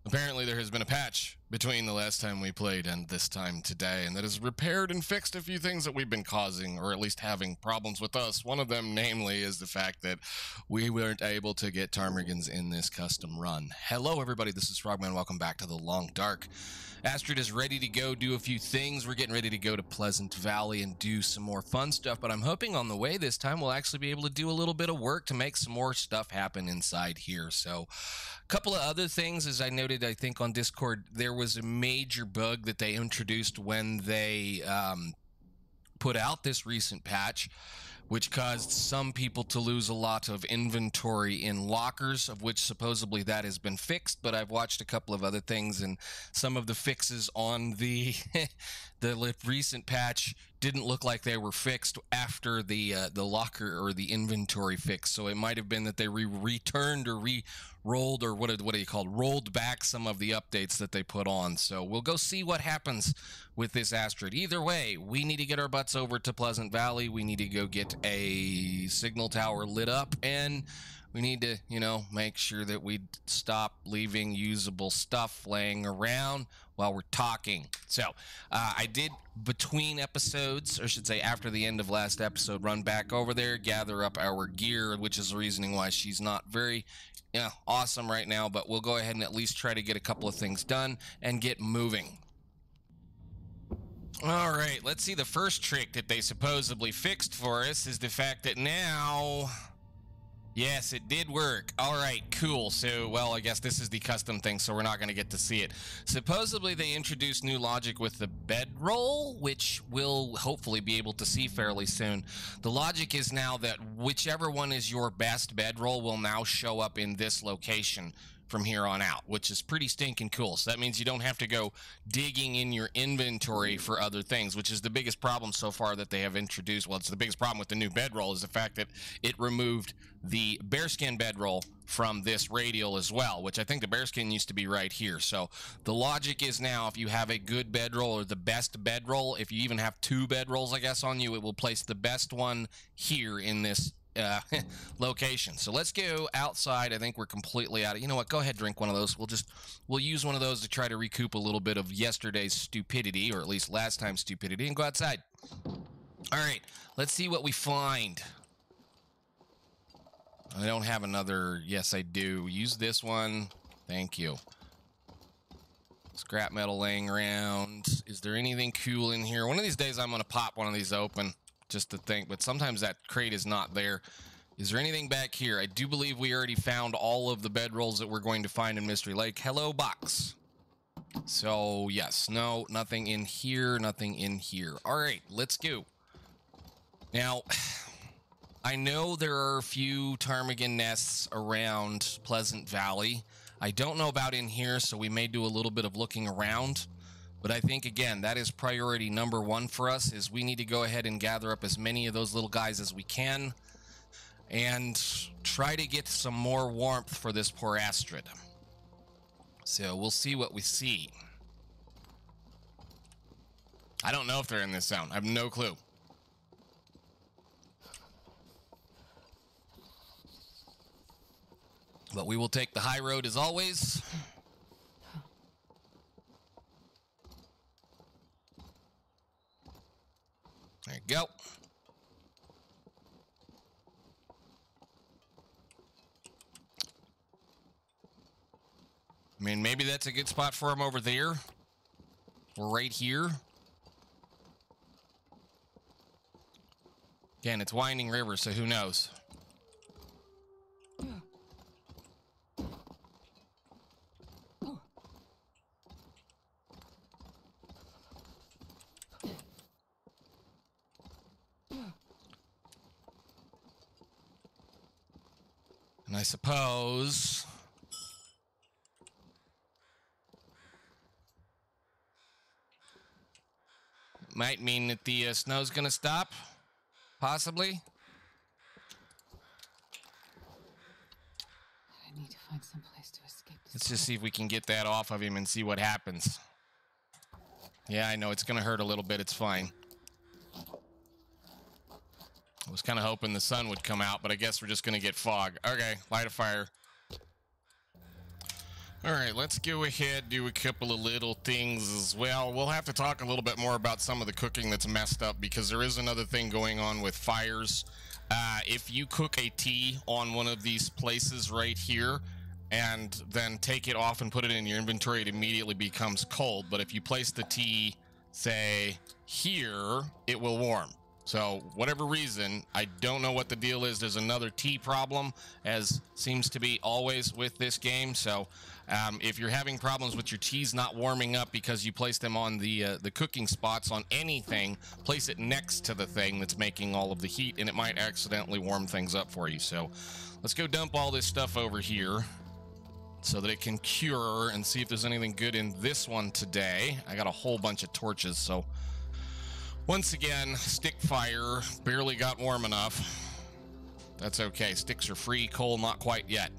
Apparently there has been a patch between the last time we played and this time today, and that has repaired and fixed a few things that we've been causing, or at least having problems with us. One of them, namely, is the fact that we weren't able to get ptarmigans in this custom run. Hello, everybody. This is Frogman. Welcome back to the Long Dark. Astrid is ready to go do a few things. We're getting ready to go to Pleasant Valley and do some more fun stuff, but I'm hoping on the way this time we'll actually be able to do a little bit of work to make some more stuff happen inside here. So a couple of other things, as I noted, I think on Discord, there was a major bug that they introduced when they put out this recent patch, which caused some people to lose a lot of inventory in lockers, of which supposedly that has been fixed. But I've watched a couple of other things, and some of the fixes on the the recent patch didn't look like they were fixed after the locker or the inventory fix. So it might have been that they returned or re-rolled, or what are you called, rolled back some of the updates that they put on. So we'll go see what happens with this Astrid. Either way, we need to get our butts over to Pleasant Valley. We need to go get a signal tower lit up, and we need to, you know, make sure that we stop leaving usable stuff laying around while we're talking. So I did, between episodes, or I should say after the end of last episode, run back over there, gather up our gear, which is the reasoning why she's not very awesome right now, but we'll go ahead and at least try to get a couple of things done and get moving. All right, let's see. The first trick that they supposedly fixed for us is the fact that now... Yes, it did work. All right, cool. So, well, I guess this is the custom thing, so we're not going to get to see it. Supposedly, they introduced new logic with the bedroll, which we'll hopefully be able to see fairly soon. The logic is now that whichever one is your best bedroll will now show up in this location from here on out, which is pretty stinking cool. So that means you don't have to go digging in your inventory for other things, which is the biggest problem so far that they have introduced. Well, it's the biggest problem with the new bedroll is the fact that it removed the bearskin bedroll from this radial as well, which I think the bearskin used to be right here. So the logic is now, if you have a good bedroll or the best bedroll, if you even have two bedrolls, I guess, on you, it will place the best one here in this location. So let's go outside. I think we're completely out of, you know what, go ahead, drink one of those. We'll use one of those to try to recoup a little bit of yesterday's stupidity, or at least last time's stupidity, and go outside. All right, let's see what we find. I don't have another. Yes, I do. Use this one. Thank you. Scrap metal laying around. Is there anything cool in here? One of these days I'm going to pop one of these open just to think, but sometimes that crate is not there. Is there anything back here? I do believe we already found all of the bedrolls that we're going to find in Mystery Lake. Hello, box. So, yes. No, nothing in here. Nothing in here. All right, let's go. Now, I know there are a few ptarmigan nests around Pleasant Valley. I don't know about in here, so we may do a little bit of looking around. But I think, again, that is priority number one for us, is we need to go ahead and gather up as many of those little guys as we can and try to get some more warmth for this poor Astrid. So we'll see what we see. I don't know if they're in this zone. I have no clue. But we will take the high road as always. There you go. I mean, maybe that's a good spot for him over there. Or right here. Again, it's Winding River, so who knows? And I suppose might mean that the snow's gonna stop, possibly. I need to find some place to escape this. Let's just see if we can get that off of him and see what happens. Yeah, I know it's gonna hurt a little bit. It's fine. I was kind of hoping the sun would come out, but I guess we're just going to get fog. Okay, light a fire. All right, let's go ahead, do a couple of little things as well. We'll have to talk a little bit more about some of the cooking that's messed up, because there is another thing going on with fires. If you cook a tea on one of these places right here and then take it off and put it in your inventory, it immediately becomes cold. But if you place the tea, say, here, it will warm. So, whatever reason, I don't know what the deal is. There's another tea problem, as seems to be always with this game. So, if you're having problems with your teas not warming up because you place them on the cooking spots on anything, place it next to the thing that's making all of the heat, and it might accidentally warm things up for you. So, let's go dump all this stuff over here so that it can cure and see if there's anything good in this one today. I got a whole bunch of torches, so... Once again, stick fire, barely got warm enough. That's okay, sticks are free, coal not quite yet.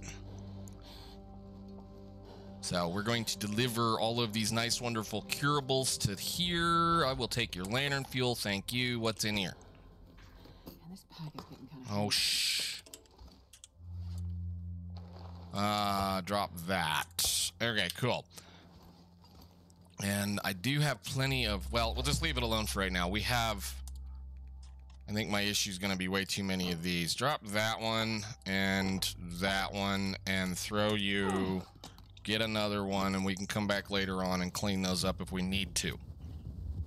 So we're going to deliver all of these nice, wonderful curables to here. I will take your lantern fuel, thank you. What's in here? And this pack is getting kind of Oh, shh. Drop that. Okay, cool. And I do have plenty of, well, we'll just leave it alone for right now. We have, I think my issue is going to be way too many of these. Drop that one, and throw you, get another one, and we can come back later on and clean those up if we need to.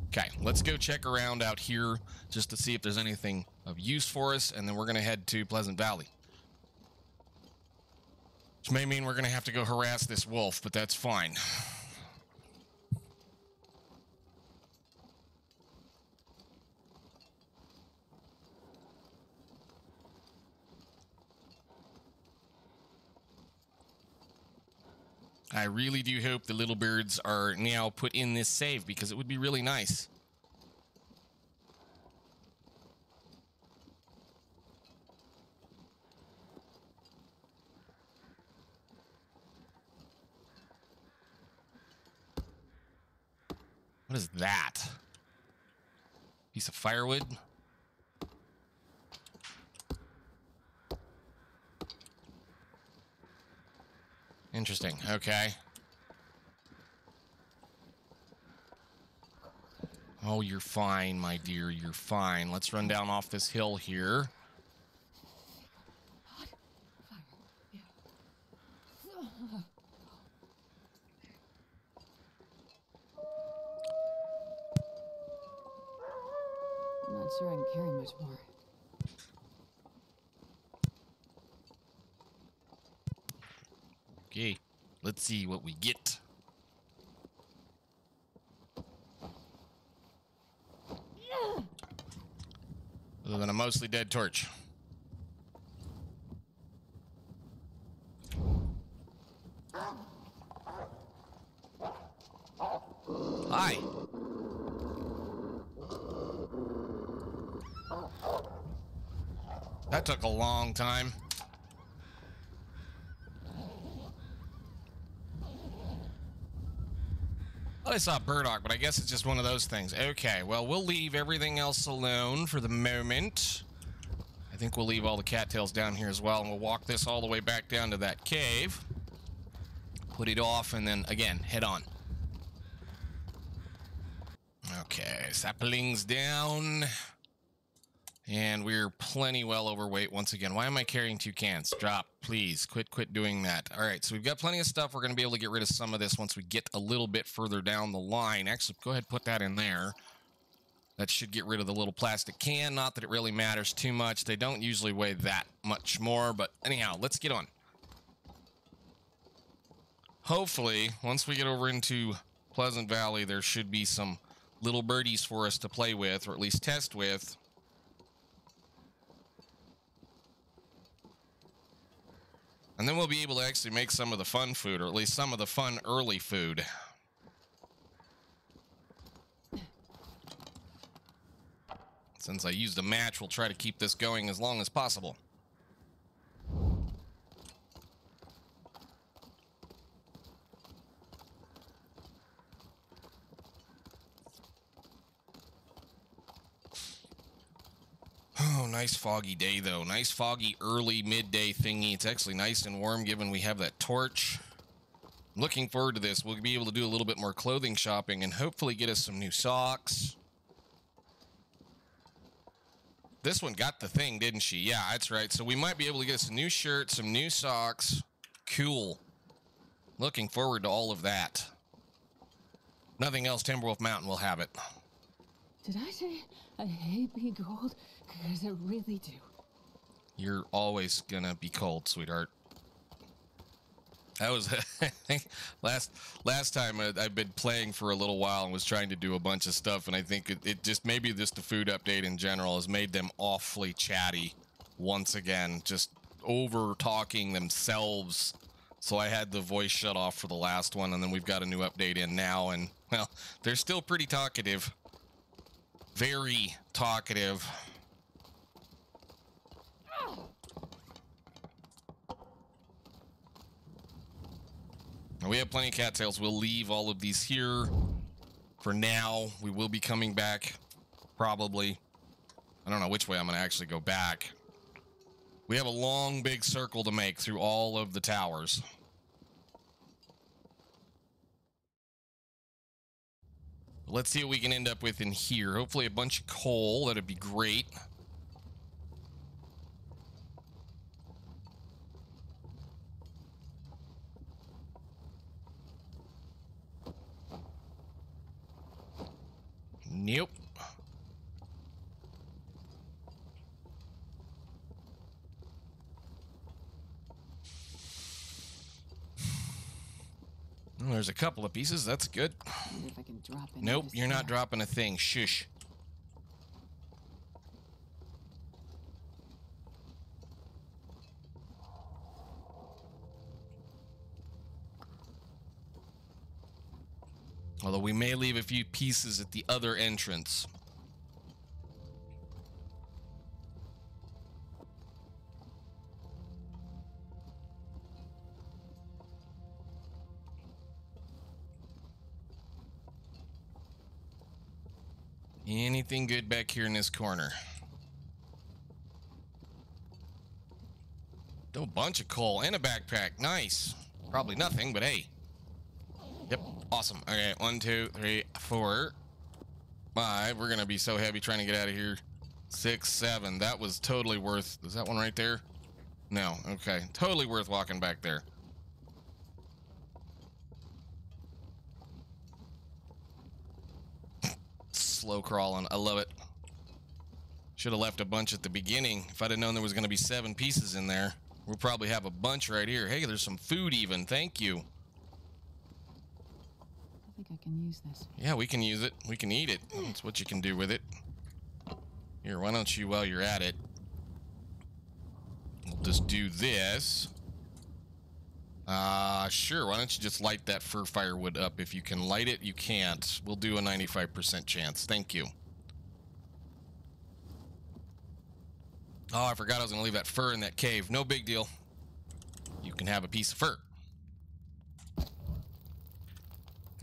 Okay, let's go check around out here just to see if there's anything of use for us, and then we're going to head to Pleasant Valley. Which may mean we're going to have to go harass this wolf, but that's fine. I really do hope the little birds are now put in this save, because it would be really nice. What is that? Piece of firewood? Interesting. Okay. Oh, you're fine, my dear. You're fine. Let's run down off this hill here. hot fire. Yeah. I'm not sure I can carry much more. Okay, let's see what we get. Other than a mostly dead torch. Hi. That took a long time. I saw burdock, but I guess it's just one of those things. Okay, well, we'll leave everything else alone for the moment. I think we'll leave all the cattails down here as well, and we'll walk this all the way back down to that cave. Put it off, and then, again, head on. Okay, saplings down. And we're plenty well overweight once again. Why am I carrying 2 cans? Drop, please. Quit doing that. All right, so we've got plenty of stuff. We're going to be able to get rid of some of this once we get a little bit further down the line. Actually, go ahead and put that in there. That should get rid of the little plastic can. Not that it really matters too much. They don't usually weigh that much more. But anyhow, let's get on. Hopefully, once we get over into Pleasant Valley, there should be some little birdies for us to play with, or at least test with. And then we'll be able to actually make some of the fun food, or at least some of the fun early food. Since I used a match, we'll try to keep this going as long as possible. Oh, nice foggy day, though. Nice foggy early midday thingy. It's actually nice and warm given we have that torch. Looking forward to this. We'll be able to do a little bit more clothing shopping and hopefully get us some new socks. This one got the thing, didn't she? Yeah, that's right. So we might be able to get us a new shirt, some new socks. Cool. Looking forward to all of that. Nothing else, Timberwolf Mountain will have it. Did I say I hate being cold? Because I really do. You're always gonna be cold, sweetheart. That was last time I've been playing for a little while and was trying to do a bunch of stuff, and I think it just maybe just the food update in general has made them awfully chatty once again, just over talking themselves. So I had the voice shut off for the last one, and then we've got a new update in now, and well, they're still pretty talkative. Very talkative. We have plenty of cattails. We'll leave all of these here for now. We will be coming back, probably. I don't know which way I'm going to actually go back. We have a long, big circle to make through all of the towers. Let's see what we can end up with in here. Hopefully a bunch of coal. That'd be great. Nope. Well, there's a couple of pieces. That's good. Wonder if I can drop in. Nope, you're not dropping a thing. Shush. Although we may leave a few pieces at the other entrance. Anything good back here in this corner? Oh, a bunch of coal and a backpack. Nice. Probably nothing, but hey. Yep, awesome. Okay, 1, 2, 3, 4, 5. We're gonna be so heavy trying to get out of here. 6, 7. That was totally worth. Is that one right there? No. Okay, totally worth walking back there. Slow crawling. I love it. Should have left a bunch at the beginning. If I'd have known there was gonna be 7 pieces in there, we'll probably have a bunch right here. Hey, there's some food even. Thank you. I think I can use this. Yeah, we can use it. We can eat it. That's what you can do with it. Here, why don't you, while you're at it, we'll just do this. Sure, why don't you just light that fir firewood up? If you can light it, you can't. We'll do a 95% chance. Thank you. Oh, I forgot I was going to leave that fur in that cave. No big deal. You can have a piece of fur.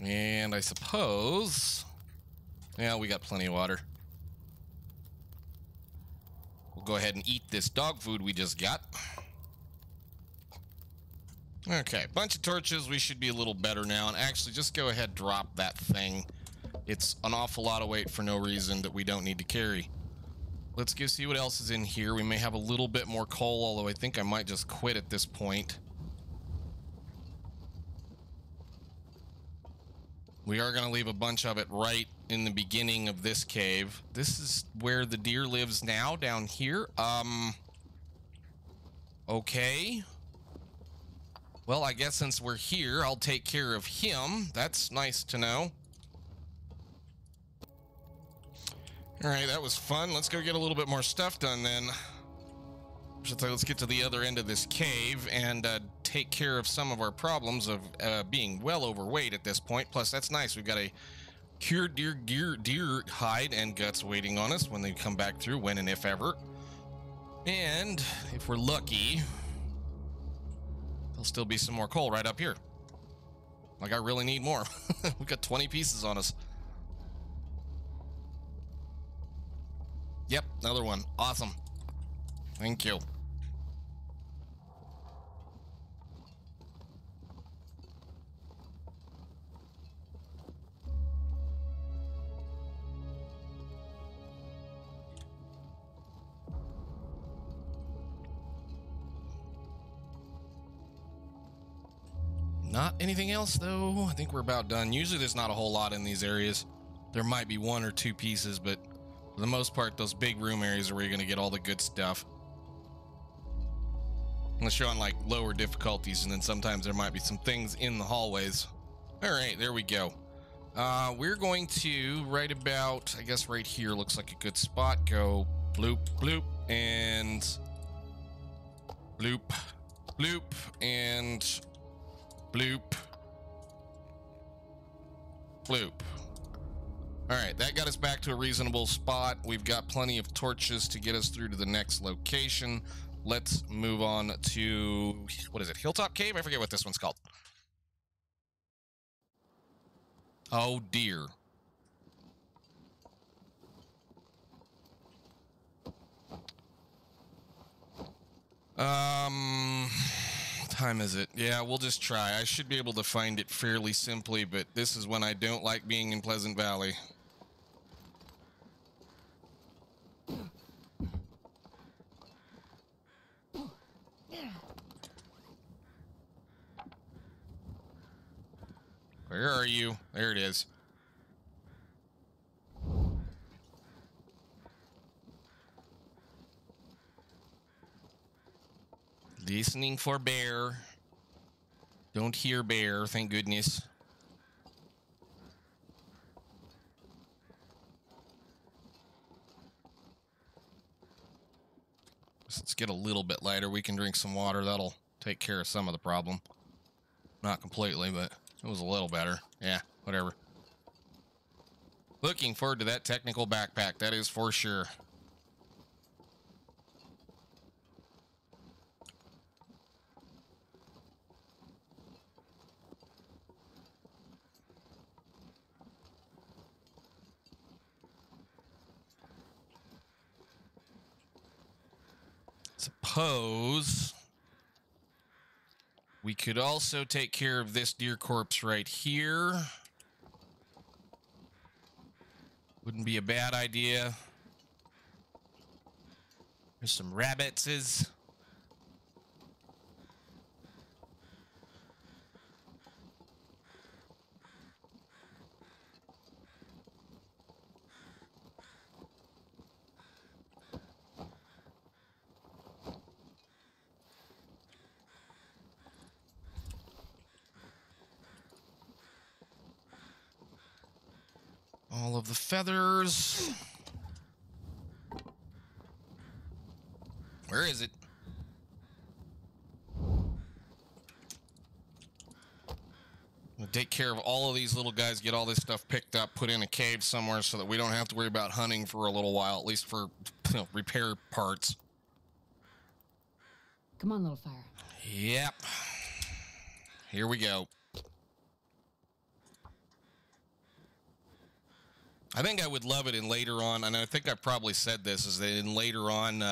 And I suppose... yeah, we got plenty of water. We'll go ahead and eat this dog food we just got. Okay, bunch of torches. We should be a little better now. And actually, just go ahead, drop that thing. It's an awful lot of weight for no reason that we don't need to carry. Let's go see what else is in here. We may have a little bit more coal, although I think I might just quit at this point. We are going to leave a bunch of it right in the beginning of this cave. This is where the deer lives now, down here. Okay. Well, I guess since we're here, I'll take care of him. That's nice to know. All right, that was fun. Let's go get a little bit more stuff done then. Let's get to the other end of this cave and take care of some of our problems of being well overweight at this point. Plus, that's nice. We've got a cured deer hide and guts waiting on us when they come back through, when and if ever. And if we're lucky, there'll still be some more coal right up here. Like, I really need more. We've got 20 pieces on us. Yep, another one. Awesome. Thank you. Not anything else, though. I think we're about done. Usually there's not a whole lot in these areas. There might be one or two pieces, but for the most part, those big room areas are where you're going to get all the good stuff. Unless you're on, like, lower difficulties, and then sometimes there might be some things in the hallways. All right, there we go. We're going to, right about, I guess right here looks like a good spot. Go bloop, bloop, and bloop, bloop, and bloop, bloop. All right, that got us back to a reasonable spot. We've got plenty of torches to get us through to the next location. Let's move on to, what is it, Hilltop Cave? I forget what this one's called. Oh, dear. Time is it? Yeah, we'll just try. I should be able to find it fairly simply, but this is when I don't like being in Pleasant Valley. Where are you? There it is. Listening for bear. Don't hear bear, thank goodness. Let's get a little bit lighter. We can drink some water. That'll take care of some of the problem. Not completely, but it was a little better. Yeah, whatever. Looking forward to that technical backpack, that is for sure. Suppose we could also take care of this deer corpse right here. Wouldn't be a bad idea. There's some rabbitses. All of the feathers. Where is it? We'll take care of all of these little guys, get all this stuff picked up, put in a cave somewhere so that we don't have to worry about hunting for a little while, at least for, repair parts. Come on, little fire. Yep. Here we go. I think I would love it in later on, and I think I probably said this, is that in later on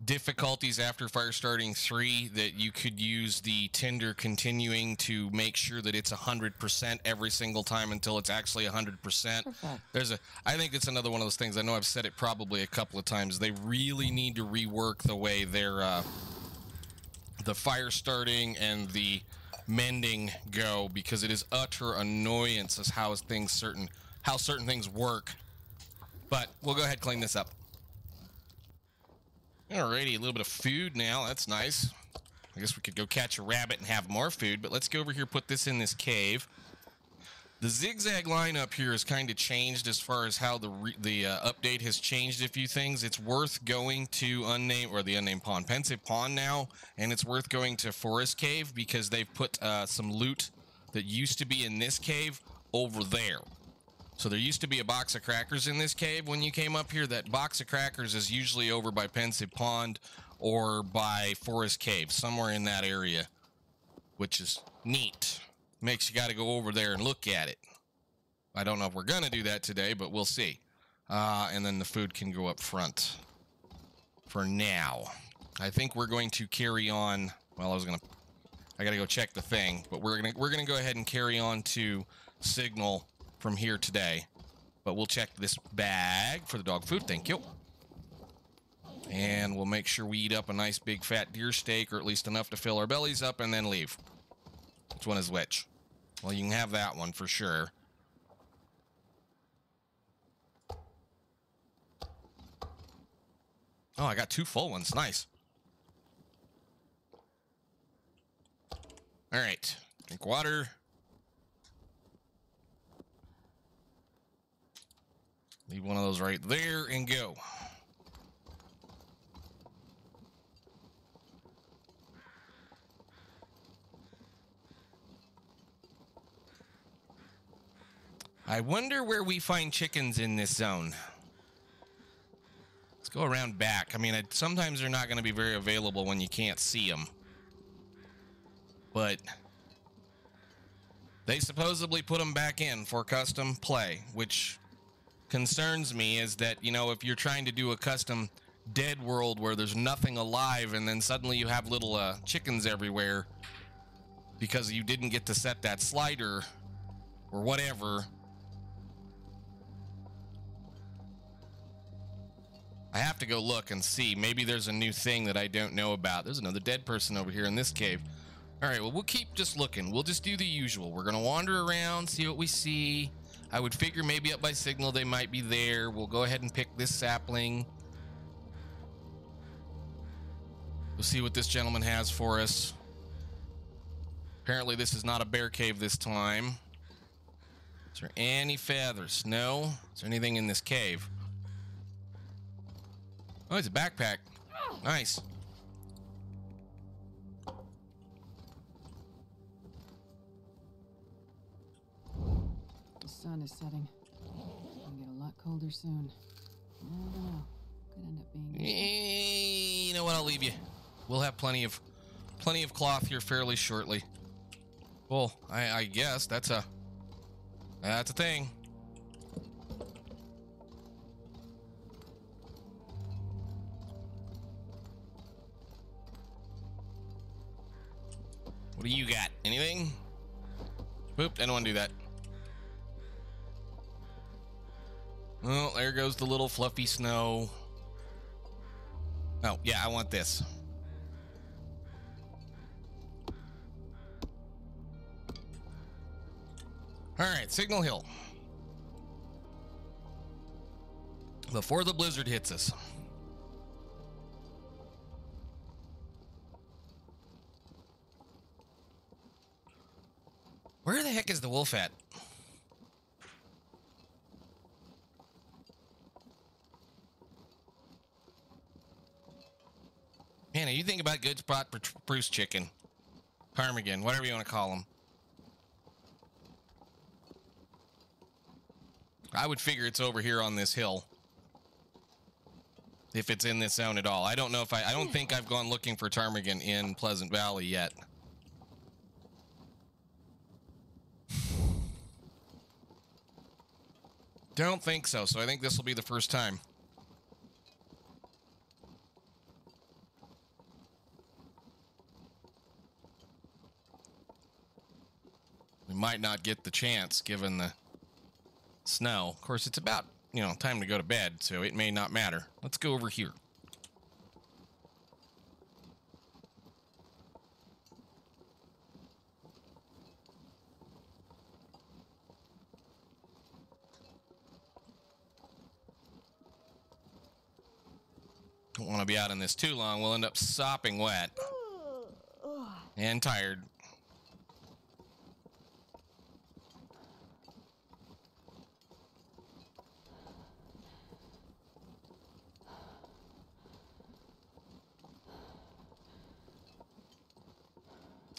difficulties after Fire Starting 3, that you could use the Tinder continuing to make sure that it's 100% every single time until it's actually 100%. Perfect. I think it's another one of those things. I know I've said it probably a couple of times. They really need to rework the way their the fire starting and the mending go, because it is utter annoyance as how certain things work. But we'll go ahead and clean this up. Alrighty, a little bit of food now. That's nice. I guess we could go catch a rabbit and have more food, but let's go over here, put this in this cave. The zigzag line up here has kind of changed as far as how the update has changed a few things. It's worth going to the unnamed pond, Pensive Pond now, and it's worth going to Forest Cave because they've put some loot that used to be in this cave over there. So there used to be a box of crackers in this cave when you came up here. That box of crackers is usually over by Pensive Pond or by Forest Cave, somewhere in that area, which is neat. Makes you got to go over there and look at it. I don't know if we're going to do that today, but we'll see. And then the food can go up front for now. I think we're going to carry on. Well, I got to go check the thing, but we're going to go ahead and carry on to Signal from here today, but we'll check this bag for the dog food. Thank you. And we'll make sure we eat up a nice big fat deer steak, or at least enough to fill our bellies up, and then leave. Which one is which? Well, you can have that one for sure. Oh, I got 2 full ones. Nice. All right. Drink water. Leave one of those right there and go. I wonder where we find chickens in this zone. Let's go around back. I mean, sometimes they're not going to be very available when you can't see them. But they supposedly put them back in for custom play, which concerns me is that, you know, if you're trying to do a custom dead world where there's nothing alive and then suddenly you have little chickens everywhere because you didn't get to set that slider or whatever. I have to go look and see. Maybe there's a new thing that I don't know about. There's another dead person over here in this cave. All right, well, we'll keep just looking. We'll just do the usual. We're going to wander around, see what we see. I would figure maybe up by signal they might be there. We'll go ahead and pick this sapling. We'll see what this gentleman has for us. Apparently this is not a bear cave this time. Is there any feathers? No. Is there anything in this cave? Oh, it's a backpack. Nice. The sun is setting. It's gonna get a lot colder soon. I don't know. Could end up being. You know what? I'll leave you. We'll have plenty of cloth here fairly shortly. Well, I guess that's a thing. What do you got? Anything? Oop, I don't want to do that. Well, there goes the little fluffy snow. Oh, yeah, I want this. All right, Signal Hill. Before the blizzard hits us. Where the heck is the wolf at? Man, you think about good spot for Bruce chicken, ptarmigan, whatever you want to call them. I would figure it's over here on this hill. If it's in this zone at all. I don't know if I don't think I've gone looking for ptarmigan in Pleasant Valley yet. Don't think so, so I think this will be the first time. We might not get the chance given the snow. Of course, it's about, you know, time to go to bed, so it may not matter. Let's go over here. Don't want to be out in this too long. We'll end up sopping wet and tired.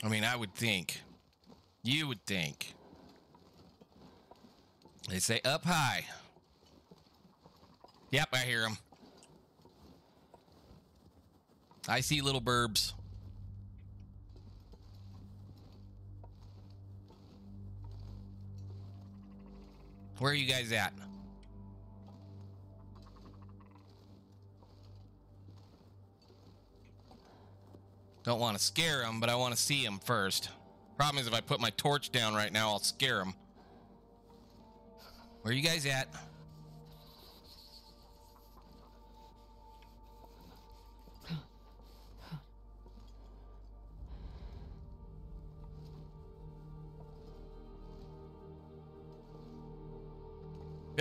I mean, I would think, you would think, they say up high. Yep, I hear them. I see little burbs. Where are you guys at? Don't want to scare them, but I want to see them first. Problem is, if I put my torch down right now, I'll scare them. Where are you guys at?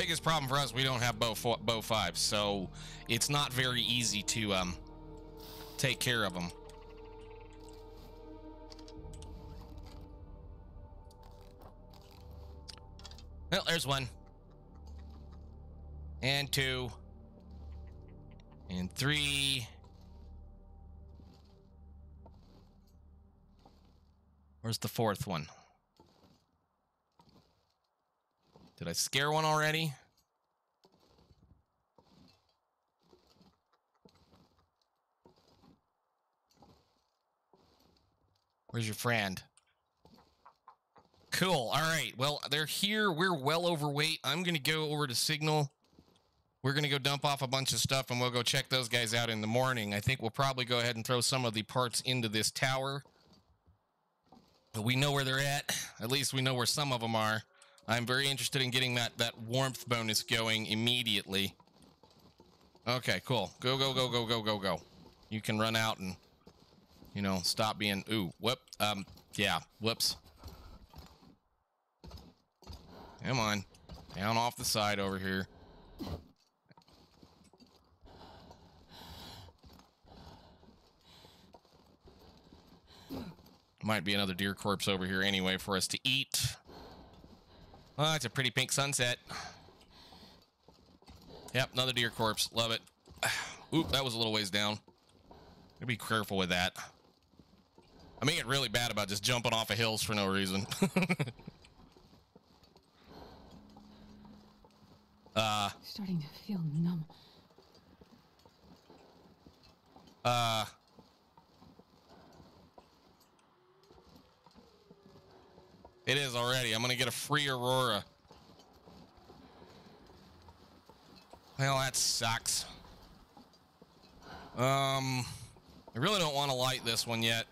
biggest problem for us, we don't have bow 5, so it's not very easy to take care of them. Well, there's 1. And 2. And 3. Where's the 4th one? Did I scare one already? Where's your friend? Cool. All right. Well, they're here. We're well overweight. I'm going to go over to Signal. We're going to go dump off a bunch of stuff, and we'll go check those guys out in the morning. I think we'll probably go ahead and throw some of the parts into this tower. But we know where they're at. At least we know where some of them are. I'm very interested in getting that warmth bonus going immediately. Okay, cool. Go, go, go, go, go, go, go. You can run out and, you know, stop being... Ooh, whoop. Yeah, whoops. Come on. Down off the side over here. Might be another deer corpse over here anyway for us to eat. Oh, it's a pretty pink sunset. Yep, another deer corpse. Love it. Oop, that was a little ways down. Gotta be careful with that. I may get really bad about just jumping off of hills for no reason. Starting to feel numb. It is already. I'm gonna get a free aurora. Well, that sucks. I really don't want to light this one yet.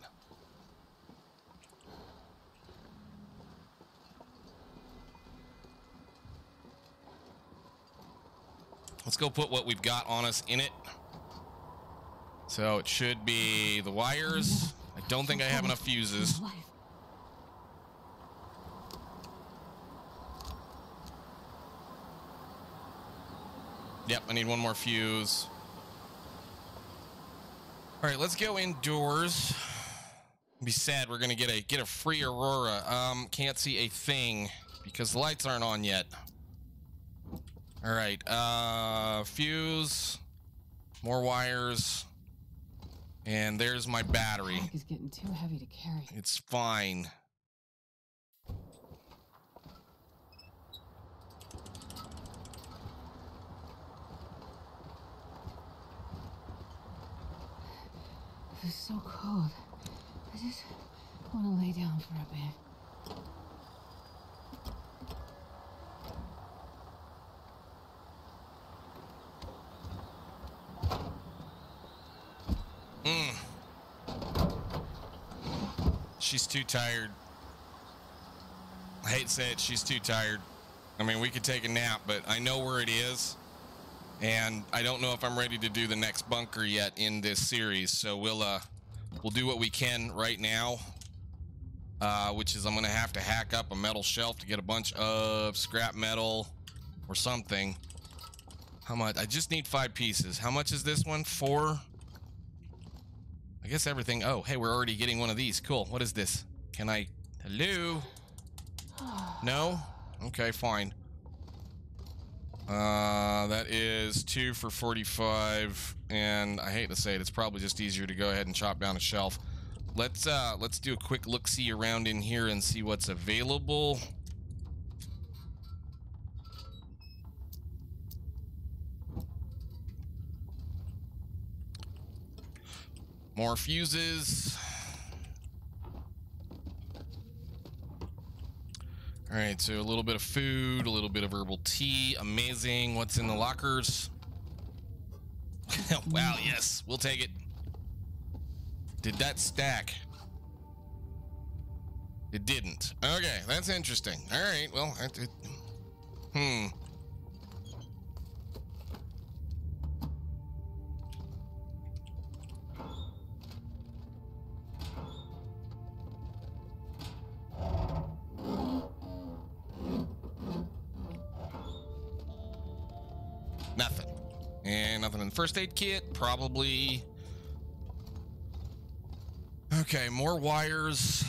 Let's go put what we've got on us in it. So it should be the wires. I don't think I have enough fuses. Yep, I need one more fuse. All right, let's go indoors. Be sad we're gonna get a free aurora. Can't see a thing because the lights aren't on yet. All right, fuse, more wires, and there's my battery. The bag is getting too heavy to carry. It's fine. It's so cold. I just want to lay down for a bit. She's too tired. I hate to say it, she's too tired. I mean, we could take a nap, but I know where it is. And I don't know if I'm ready to do the next bunker yet in this series. So we'll do what we can right now. Which is I'm going to have to hack up a metal shelf to get a bunch of scrap metal or something. How much? I just need 5 pieces. How much is this one? 4? I guess everything. Oh, hey, we're already getting one of these. Cool. What is this? Can I? Hello? No? Okay, fine. That is 2 for 45, and I hate to say it, it's probably just easier to go ahead and chop down a shelf. Let's do a quick look-see around in here and see what's available. More fuses. All right, so a little bit of food, a little bit of herbal tea. Amazing. What's in the lockers? Wow, yes, we'll take it. Did that stack? It didn't. Okay, that's interesting. All right, well, And nothing in the first aid kit. Probably. Okay, more wires.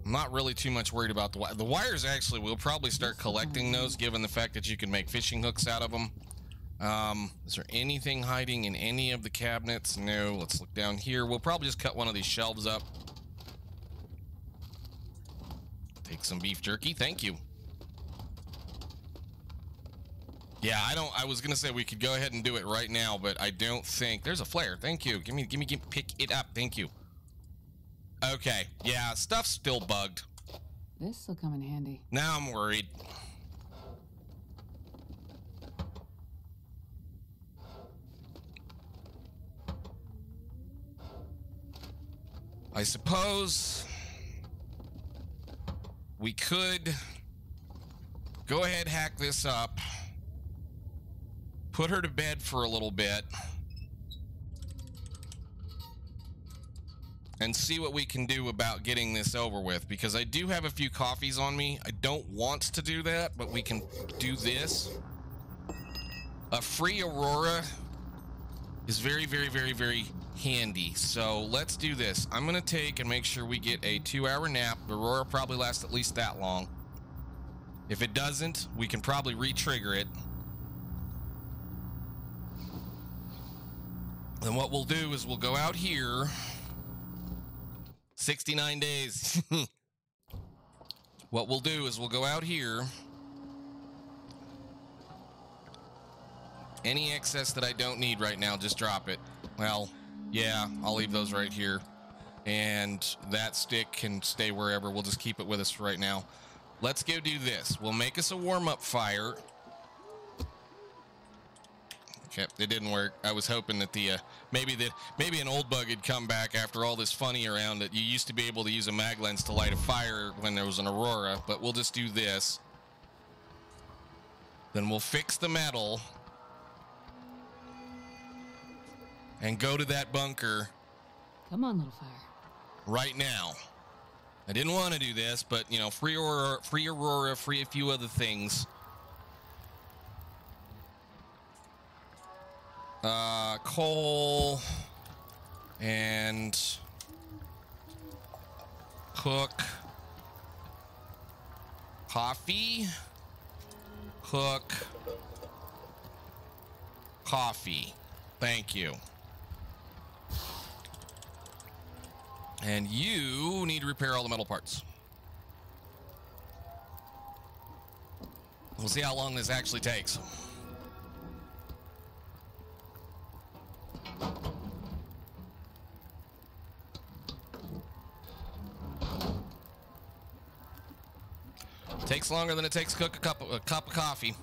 I'm not really too much worried about the wire. The wires, actually, we'll probably start collecting those, given the fact that you can make fishing hooks out of them. Is there anything hiding in any of the cabinets? No. Let's look down here. We'll probably just cut one of these shelves up. Take some beef jerky. Thank you. Yeah, I was gonna say we could go ahead and do it right now, but I don't think there's a flare. Thank you. Give me, pick it up. Thank you. Okay. Yeah, stuff's still bugged. This'll come in handy. Now I'm worried. I suppose we could go ahead, hack this up, put her to bed for a little bit, and see what we can do about getting this over with, because I do have a few coffees on me. I don't want to do that, but we can do this. A free Aurora is very, very, very, very handy. So let's do this. I'm gonna take and make sure we get a 2-hour nap. The Aurora probably lasts at least that long. If it doesn't, we can probably re-trigger it. Then what we'll do is we'll go out here. 69 days. What we'll do is we'll go out here. Any excess that I don't need right now, just drop it. Well, yeah, I'll leave those right here. And that stick can stay wherever. We'll just keep it with us right now. Let's go do this. We'll make us a warm-up fire. Okay, it didn't work. I was hoping that maybe an old bug had come back after all this funny around it. You used to be able to use a mag lens to light a fire when there was an Aurora, but we'll just do this. Then we'll fix the metal and go to that bunker. Come on, little fire. Right now. I didn't want to do this, but you know, free Aurora, free a few other things. Coal and cook coffee, cook coffee. Thank you. And you need to repair all the metal parts. We'll see how long this actually takes. Takes longer than it takes to cook a cup of coffee.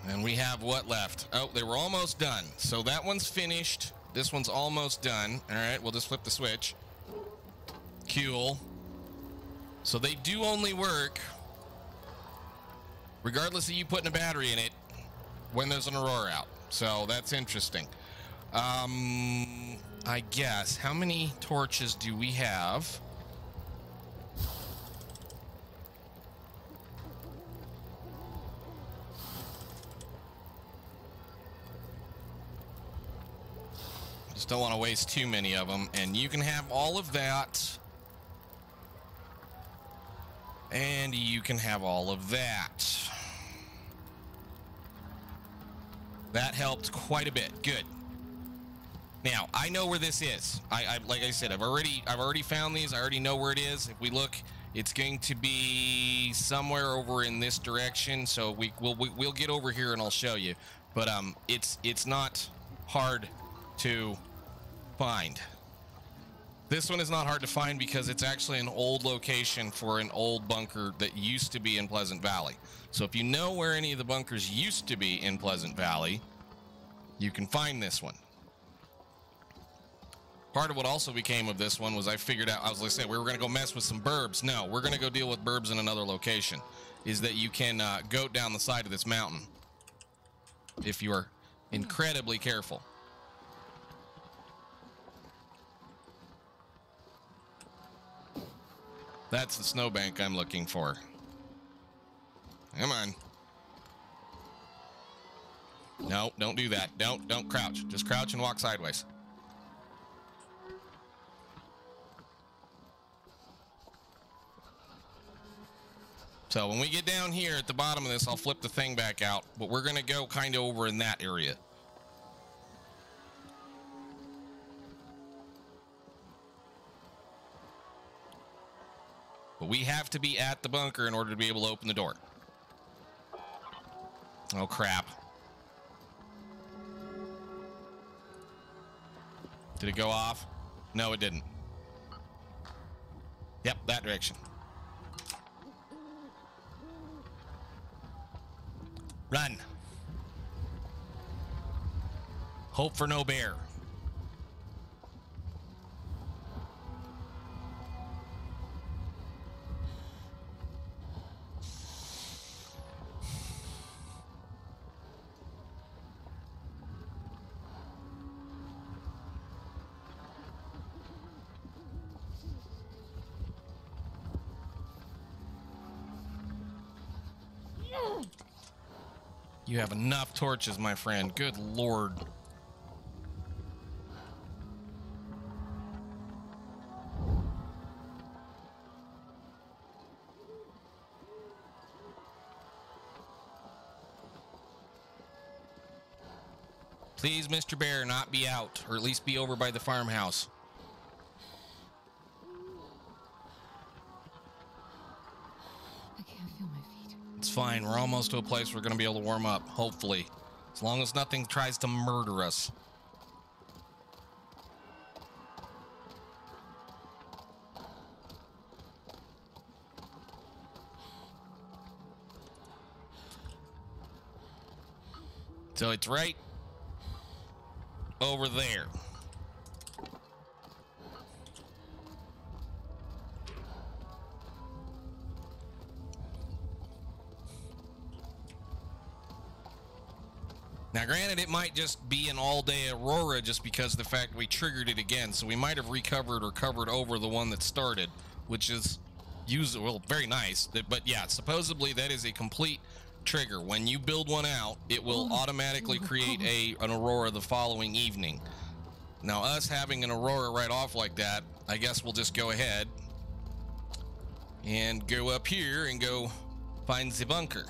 And we have what left? Oh, they were almost done. So that one's finished. This one's almost done. All right, we'll just flip the switch. Cool. So they do only work, regardless of you putting a battery in it, when there's an Aurora out. So that's interesting. I guess, how many torches do we have? Just don't want to waste too many of them. And you can have all of that. And you can have all of that. That helped quite a bit. Good. Now, I know where this is. I like I said, I've already found these. I already know where it is. If we look, it's going to be somewhere over in this direction. So we'll get over here and I'll show you. But it's not hard to find. This one is not hard to find because it's actually an old location for an old bunker that used to be in Pleasant Valley. So if you know where any of the bunkers used to be in Pleasant Valley, you can find this one. Part of what also became of this one was I figured out, I was like, say, we were going to go mess with some burbs. No, we're going to go deal with burbs in another location. Is that you can goat down the side of this mountain if you are incredibly careful. That's the snowbank I'm looking for. Come on. No, don't do that. Don't crouch. Just crouch and walk sideways. So when we get down here at the bottom of this, I'll flip the thing back out, but we're going to go kind of over in that area. But we have to be at the bunker in order to be able to open the door. Oh, crap. Did it go off? No, it didn't. Yep, that direction. Run. Hope for no bear. You have enough torches, my friend. Good Lord. Please, Mr. Bear, not be out, or at least be over by the farmhouse. I can't feel my feet. It's fine. We're almost to a place we're going to be able to warm up, hopefully. As long as nothing tries to murder us. So it's right over there. Now, granted, it might just be an all-day aurora just because of the fact we triggered it again, so we might have recovered or covered over the one that started, which is well, very nice. But yeah, supposedly that is a complete trigger. When you build one out, it will automatically create an aurora the following evening. Now, us having an aurora right off like that, I guess we'll just go ahead and go up here and go find the bunker.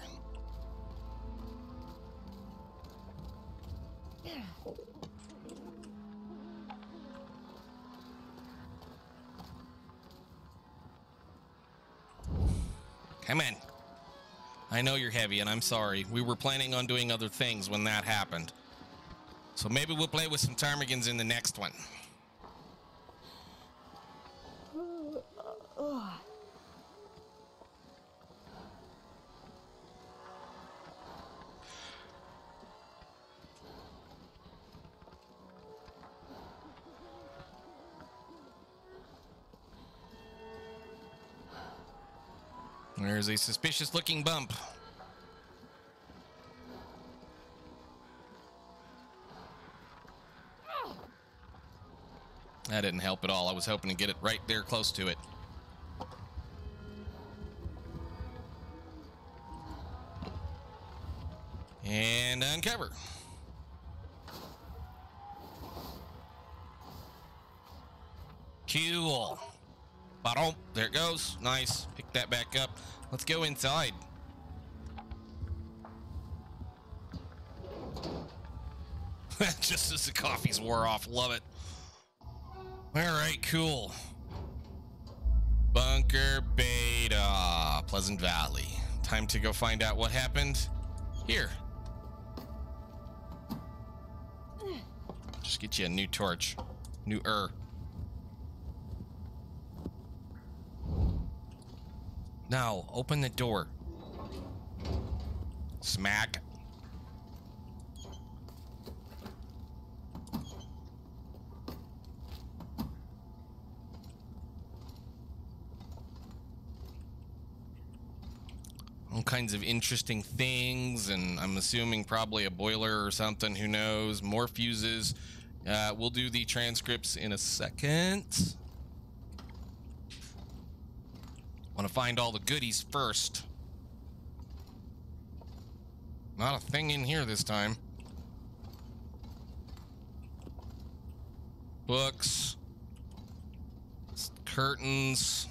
Come in. I know you're heavy, and I'm sorry. We were planning on doing other things when that happened. So maybe we'll play with some ptarmigans in the next one. There's a suspicious-looking bump. That didn't help at all. I was hoping to get it right there close to it. And uncover. Cool. Bottom. There it goes. Nice. Pick that back up. Let's go inside. Just as the coffees wore off. Love it. All right, cool. Bunker Beta, Pleasant Valley. Time to go find out what happened here. Just get you a new torch. Newer. Now, open the door. Smack. All kinds of interesting things, and I'm assuming probably a boiler or something, who knows. More fuses. We'll do the transcripts in a second. Want to find all the goodies first. Not a thing in here this time. Books. Curtains.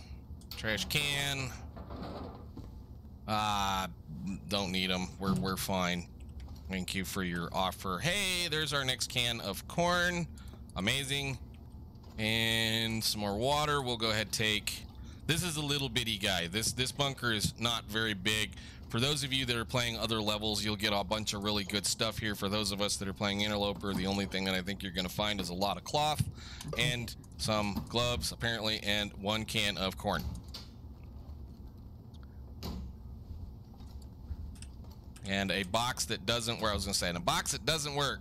Trash can. Don't need them. We're fine. Thank you for your offer. Hey, there's our next can of corn. Amazing. And some more water. We'll go ahead and take. This is a little bitty guy. This bunker is not very big. For those of you that are playing other levels, you'll get a bunch of really good stuff here. For those of us that are playing Interloper, the only thing that I think you're going to find is a lot of cloth and some gloves, apparently, and 1 can of corn. And a box that doesn't work. I was going to say, and a box that doesn't work.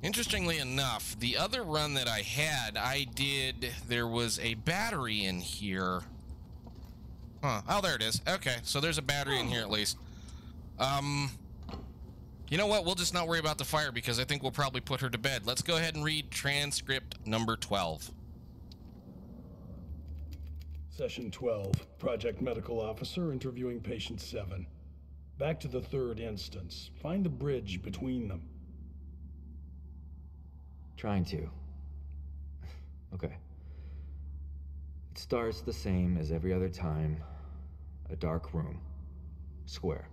Interestingly enough, the other run that I had, there was a battery in here. Huh. Oh, there it is. Okay, so there's a battery in here at least. You know what? We'll just not worry about the fire because I think we'll probably put her to bed. Let's go ahead and read transcript number 12. Session 12, Project Medical Officer interviewing Patient 7. Back to the 3rd instance. Find the bridge between them. Trying to. Okay. It starts the same as every other time. A dark room. Square.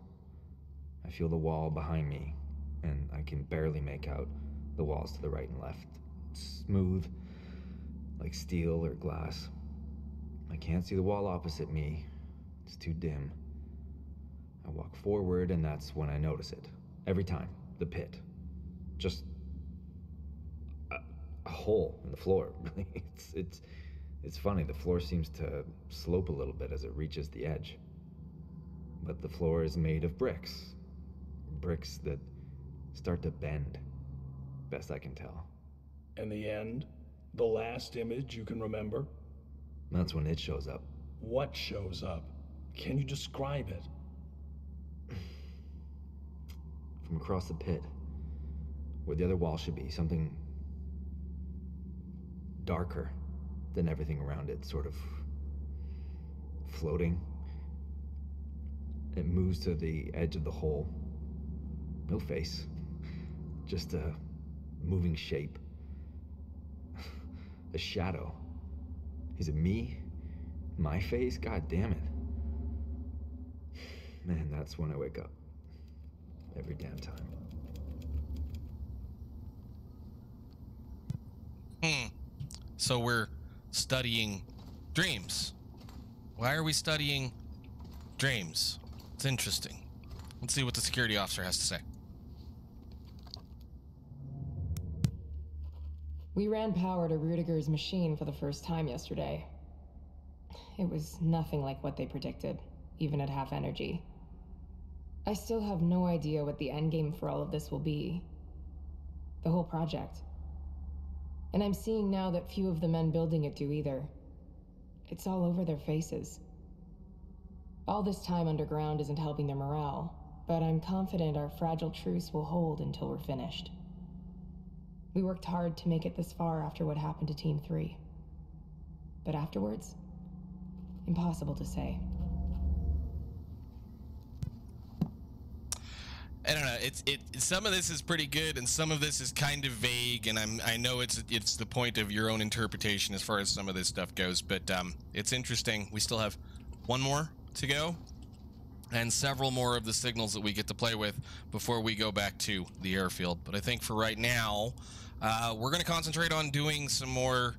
I feel the wall behind me, and I can barely make out the walls to the right and left. Smooth, like steel or glass. I can't see the wall opposite me. It's too dim. I walk forward, and that's when I notice it. Every time. The pit. Just a hole in the floor. It's funny. The floor seems to slope a little bit as it reaches the edge. But the floor is made of bricks. Bricks that start to bend. Best I can tell. And the end? The last image you can remember? That's when it shows up. What shows up? Can you describe it? From across the pit, where the other wall should be, something darker than everything around it, sort of floating. It moves to the edge of the hole. No face, just a moving shape. A shadow. Is it me? My face? God damn it. Man, that's when I wake up. Every damn time. So we're studying dreams. Why are we studying dreams? It's interesting. Let's see what the security officer has to say. We ran power to Rudiger's machine for the first time yesterday. It was nothing like what they predicted, even at half energy. I still have no idea what the endgame for all of this will be. The whole project. And I'm seeing now that few of the men building it do either. It's all over their faces. All this time underground isn't helping their morale, but I'm confident our fragile truce will hold until we're finished. We worked hard to make it this far after what happened to Team 3. But afterwards? Impossible to say. I don't know. Some of this is pretty good, and some of this is kind of vague. And I know it's the point of your own interpretation as far as some of this stuff goes. But it's interesting. We still have one more to go, and several more of the signals that we get to play with before we go back to the airfield. But I think for right now, we're going to concentrate on doing some more,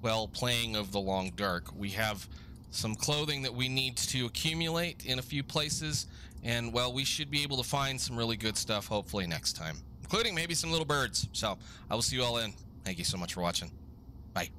well, playing of the Long Dark. We have some clothing that we need to accumulate in a few places, and, well, we should be able to find some really good stuff hopefully next time, including maybe some little birds. So I will see you all in. Thank you so much for watching. Bye.